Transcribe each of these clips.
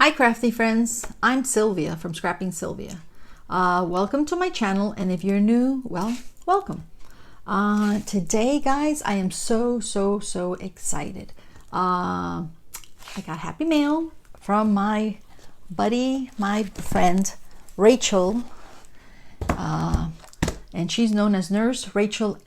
Hi crafty friends, I'm Sylvia from Scrapping Sylvia. Welcome to my channel, and if you're new, well, welcome. Today guys, I am so excited. I got happy mail from my buddy, my friend Rachel, and she's known as Nurse Rachel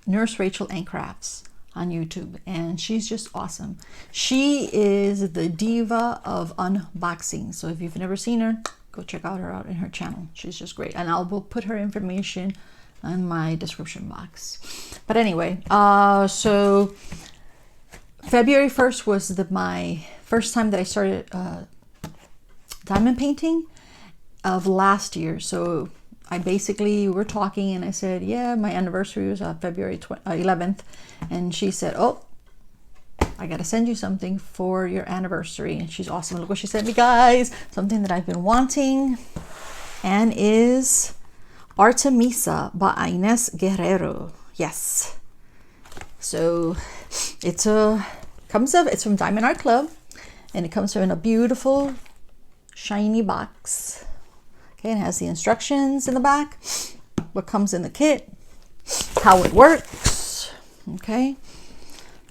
and Crafts on YouTube, and she's just awesome. She is the diva of unboxing, so if you've never seen her, go check her out in her channel. She's just great, and will put her information in my description box. But anyway, so February 1st was my first time that I started diamond painting of last year. So I basically were talking and I said, yeah, my anniversary was February 11th. And she said, oh, I got to send you something for your anniversary. And she's awesome. Look what she sent me, guys. Something that I've been wanting, and is Artemisa by Enys Guerrero. Yes. So it's from Diamond Art Club, and it comes in a beautiful shiny box. Okay, it has the instructions in the back, what comes in the kit, how it works. Okay,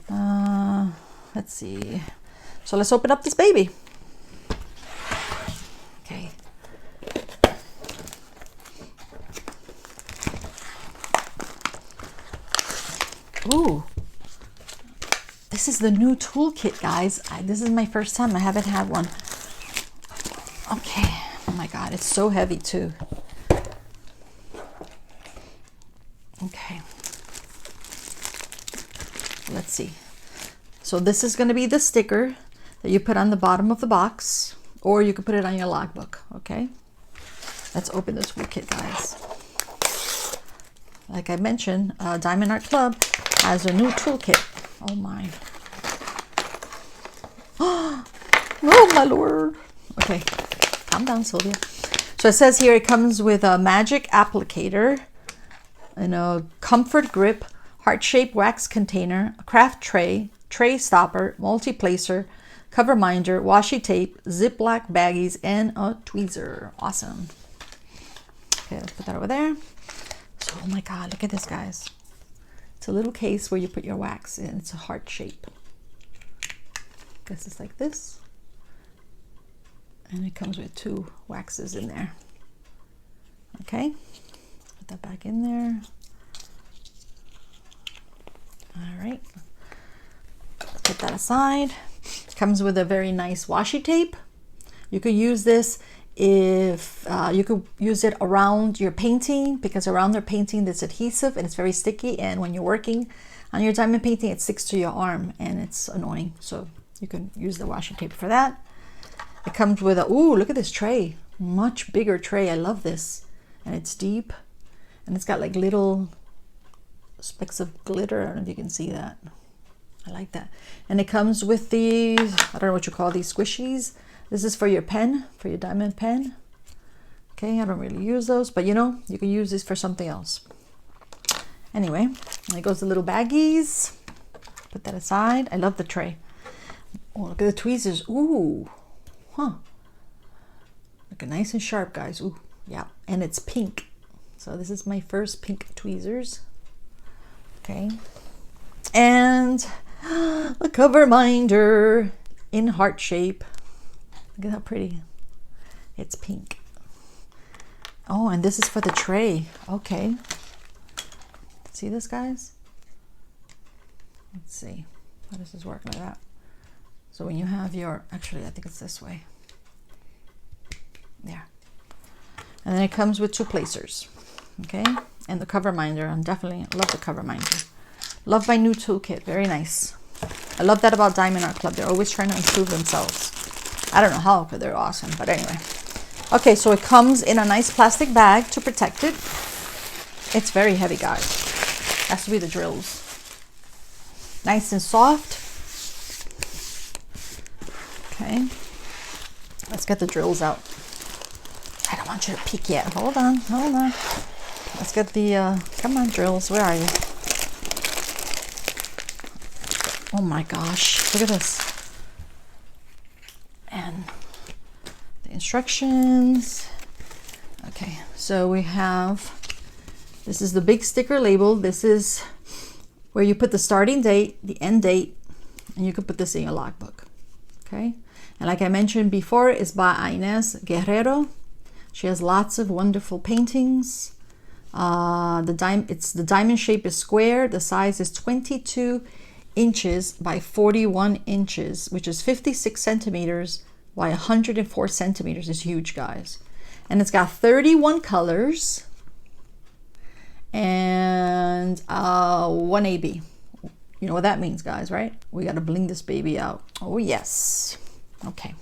let's see. So let's open up this baby. Okay. Ooh, this is the new toolkit, guys. This is my first time. I haven't had one. Okay. Oh my God, it's so heavy too. Okay. Let's see. So this is going to be the sticker that you put on the bottom of the box, or you could put it on your logbook. Okay. Let's open this toolkit, guys. Like I mentioned, Diamond Art Club has a new toolkit. Oh my. Oh my Lord. Okay. Calm down, Sylvia. So it says here it comes with a magic applicator and a comfort grip, heart-shaped wax container, a craft tray, tray stopper, multi-placer, cover minder, washi tape, Ziploc baggies, and a tweezer. Awesome. Okay, let's put that over there. So, oh my God, look at this, guys. It's a little case where you put your wax in. It's a heart shape. Guess it's like this. And it comes with 2 waxes in there. Okay, put that back in there. All right, put that aside. It comes with a very nice washi tape. You could use this if you could use it around your painting, because around their painting there's adhesive and it's very sticky, and when you're working on your diamond painting it sticks to your arm and it's annoying. So you can use the washi tape for that. It comes with a, ooh, look at this tray. Much bigger tray. I love this. And it's deep. And it's got like little specks of glitter. I don't know if you can see that. I like that. And it comes with these, I don't know what you call these, squishies. This is for your pen, for your diamond pen. Okay, I don't really use those, but you know, you can use this for something else. Anyway, there goes the little baggies. Put that aside. I love the tray. Oh, look at the tweezers. Ooh. Huh. Looking nice and sharp, guys. Ooh, yeah. And it's pink. So this is my first pink tweezers. Okay. And a cover minder in heart shape. Look at how pretty. It's pink. Oh, and this is for the tray. Okay. See this, guys? Let's see. How does this work like that? So when you have your, actually I think it's this way. There. And then it comes with 2 placers. Okay. And the cover minder. I love the cover minder. Love my new toolkit. Very nice. I love that about Diamond Art Club. They're always trying to improve themselves. I don't know how, but they're awesome. But anyway. Okay, so it comes in a nice plastic bag to protect it. It's very heavy, guys. Has to be the drills. Nice and soft. Okay, let's get the drills out. I don't want you to peek yet. Hold on. Let's get the, come on, drills. Where are you? Oh my gosh, look at this. And instructions. Okay, so we have, this is the big sticker label. This is where you put the starting date, the end date, and you can put this in your logbook. Okay, and like I mentioned before, it's by Enys Guerrero. She has lots of wonderful paintings. The diamond shape is square. The size is 22 inches by 41 inches, which is 56 centimeters by 104 centimeters. Is huge, guys. And it's got 31 colors and 1 AB. You know what that means, guys, right? We got to bling this baby out. Oh yes. Okay.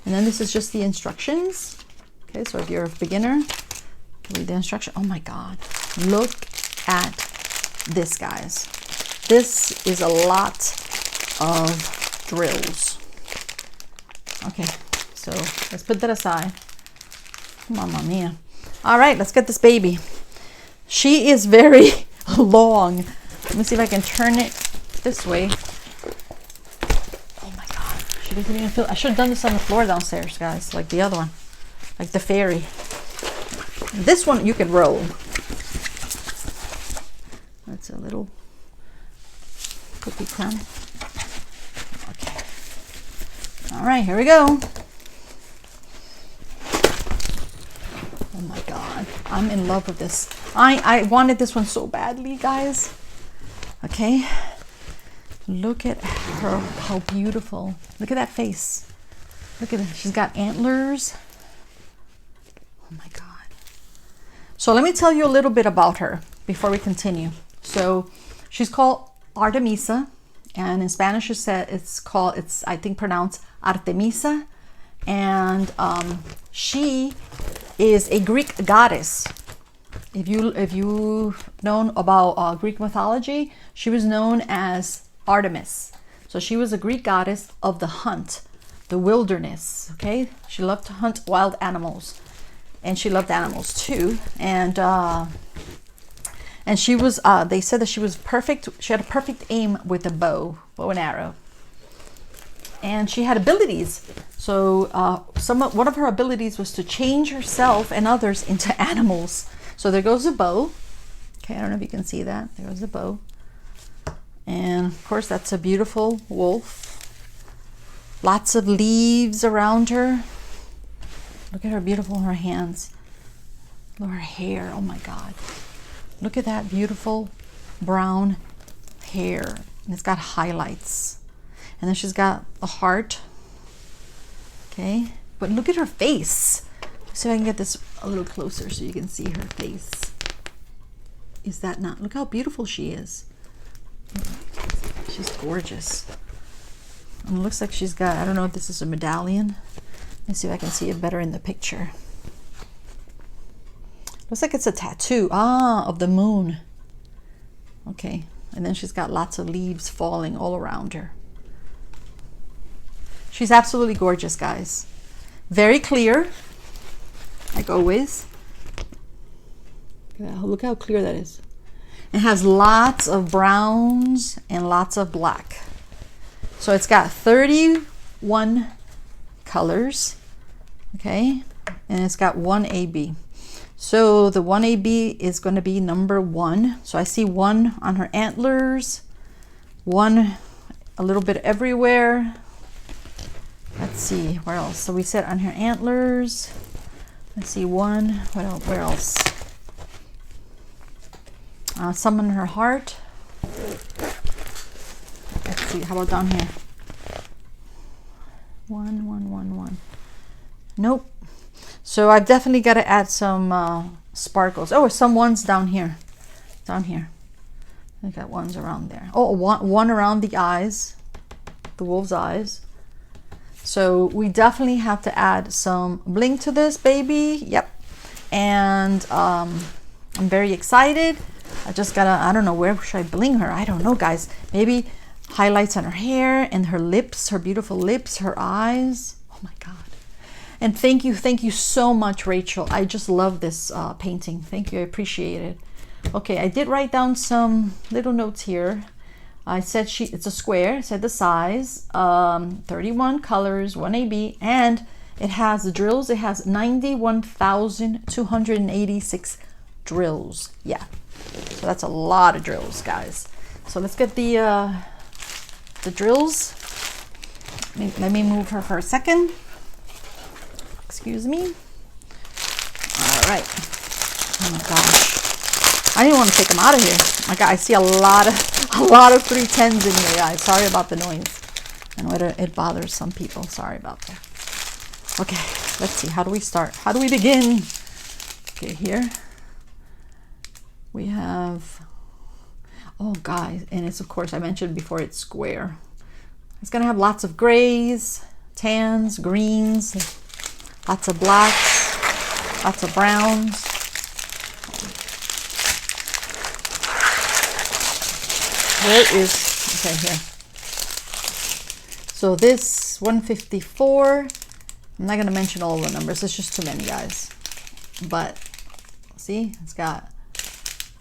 And then this is just the instructions. Okay, so if you're a beginner, read the instruction. Oh my God, look at this, guys. This is a lot of drills. Okay, so let's put that aside. Mamma mia. All right, let's get this baby. She is very long. Let me see if I can turn it this way. Oh my God, she doesn't even feel. I should have done this on the floor downstairs, guys, like the other one, like the fairy. This one you can roll. That's a little cookie crumb. Okay. All right, here we go. Oh my God, I'm in love with this. I wanted this one so badly, guys. Okay, look at her, how beautiful. Look at that face. Look at it, she's got antlers. Oh my God. So let me tell you a little bit about her before we continue. So she's called Artemisa, and in Spanish it's I think pronounced Artemisa, and she is a Greek goddess. If you've known about Greek mythology, she was known as Artemis. So she was a Greek goddess of the hunt, the wilderness. Okay, she loved to hunt wild animals, and she loved animals too. And she was. They said that she was perfect. She had a perfect aim with a bow and arrow, and she had abilities. So one of her abilities was to change herself and others into animals. So there goes the bow. Okay, I don't know if you can see that. There goes the bow. And of course, that's a beautiful wolf. Lots of leaves around her. Look at her beautiful, her hands. Look at her hair. Oh my God. Look at that beautiful brown hair. And it's got highlights. And then she's got a heart. Okay. But look at her face. See if I can get this a little closer so you can see her face. Is that not? Look how beautiful she is. She's gorgeous. And it looks like she's got, I don't know if this is a medallion. Let me see if I can see it better in the picture. Looks like it's a tattoo. Of the moon. Okay. And then she's got lots of leaves falling all around her. She's absolutely gorgeous, guys. Very clear. Like always. Look how clear that is. It has lots of browns and lots of black. So it's got 31 colors. Okay. And it's got 1 AB. So the 1 AB is going to be number 1. So I see 1 on her antlers. 1 a little bit everywhere. Let's see, where else? So we said on her antlers. Let's see, 1. Where else? Some on her heart. Let's see, how about down here? 1. Nope. So I've definitely got to add some sparkles. Oh, some ones down here. Down here. I got ones around there. Oh, one around the eyes. The wolf's eyes. So we definitely have to add some bling to this baby. Yep. And I'm very excited. I just gotta, I don't know, where should I bling her? I don't know, guys. Maybe highlights on her hair and her lips, her beautiful lips, her eyes. Oh my God. And thank you so much, Rachel. I just love this painting. Thank you, I appreciate it. Okay, I did write down some little notes here. I said it's a square. I said the size, 31 colors, 1 AB, and it has the drills. It has 91,286 drills. Yeah, so that's a lot of drills, guys. So let's get the drills. Let me move her for a second. Excuse me. All right. Oh my gosh. I didn't want to take them out of here. I see a lot of 310s in here, guys. Sorry about the noise. I know it bothers some people. Sorry about that. Okay, let's see. How do we start? How do we begin? Okay, here we have, oh guys, and it's, of course, I mentioned before, it's square. It's gonna have lots of grays, tans, greens, lots of blacks, lots of browns. Where is, okay, here. So this 154, I'm not going to mention all the numbers. It's just too many, guys. But see, it's got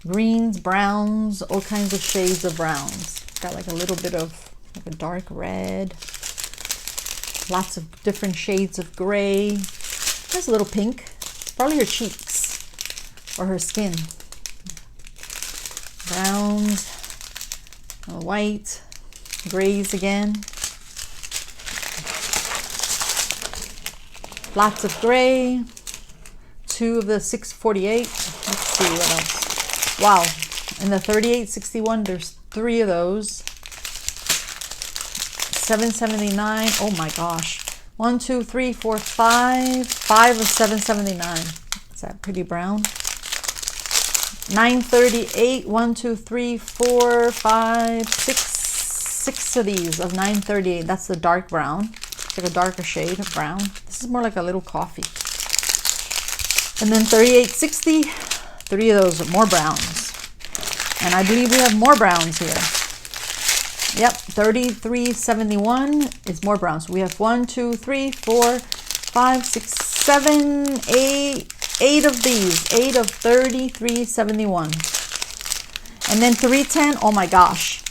greens, browns, all kinds of shades of browns. It's got like a little bit of like a dark red, lots of different shades of gray. There's a little pink. Probably her cheeks or her skin. Browns. White, grays again, lots of gray, 2 of the 648. Let's see what else. Wow, in the 3861, there's 3 of those. 779. Oh my gosh. 1, 2, 3, 4, 5. 5 of 779. Is that pretty brown? 938, 1, 2, 3, 4, 5, 6 of these of 938. That's the dark brown. It's like a darker shade of brown. This is more like a little coffee. And then 3860, 3 of those are more browns. And I believe we have more browns here. Yep, 3371 is more brown. So we have 1, 2, 3, 4, 5, 6, 7, 8 of these, 8 of 3371. And then 310, oh my gosh.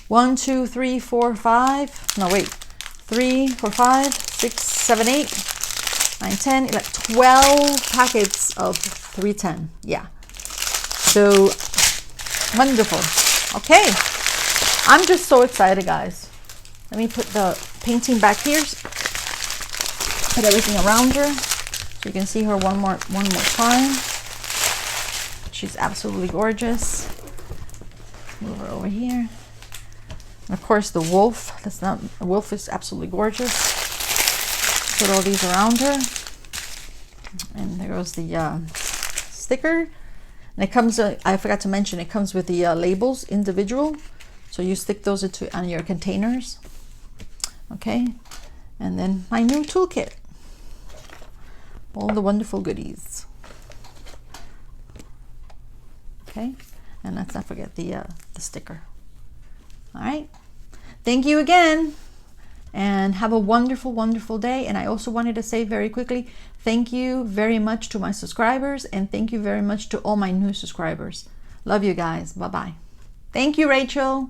1, 2, 3, 4, 5. No, wait. 3, 4, 5, 6, 7, 8, 9, 10, 11, 12 packets of 310. Yeah. So wonderful. Okay. I'm just so excited, guys. Let me put the painting back here. Put everything around her. So you can see her one more time. She's absolutely gorgeous. Move her over here. And of course the wolf. The wolf is absolutely gorgeous. Put all these around her. And there goes the sticker. And it comes. I forgot to mention. It comes with the labels, individual. So you stick those on your containers. Okay. And then my new toolkit. All the wonderful goodies. Okay, and let's not forget the sticker. All right, thank you again, and have a wonderful, wonderful day. And I also wanted to say very quickly, thank you very much to my subscribers, and thank you very much to all my new subscribers. Love you guys. Bye-bye. Thank you, Rachel.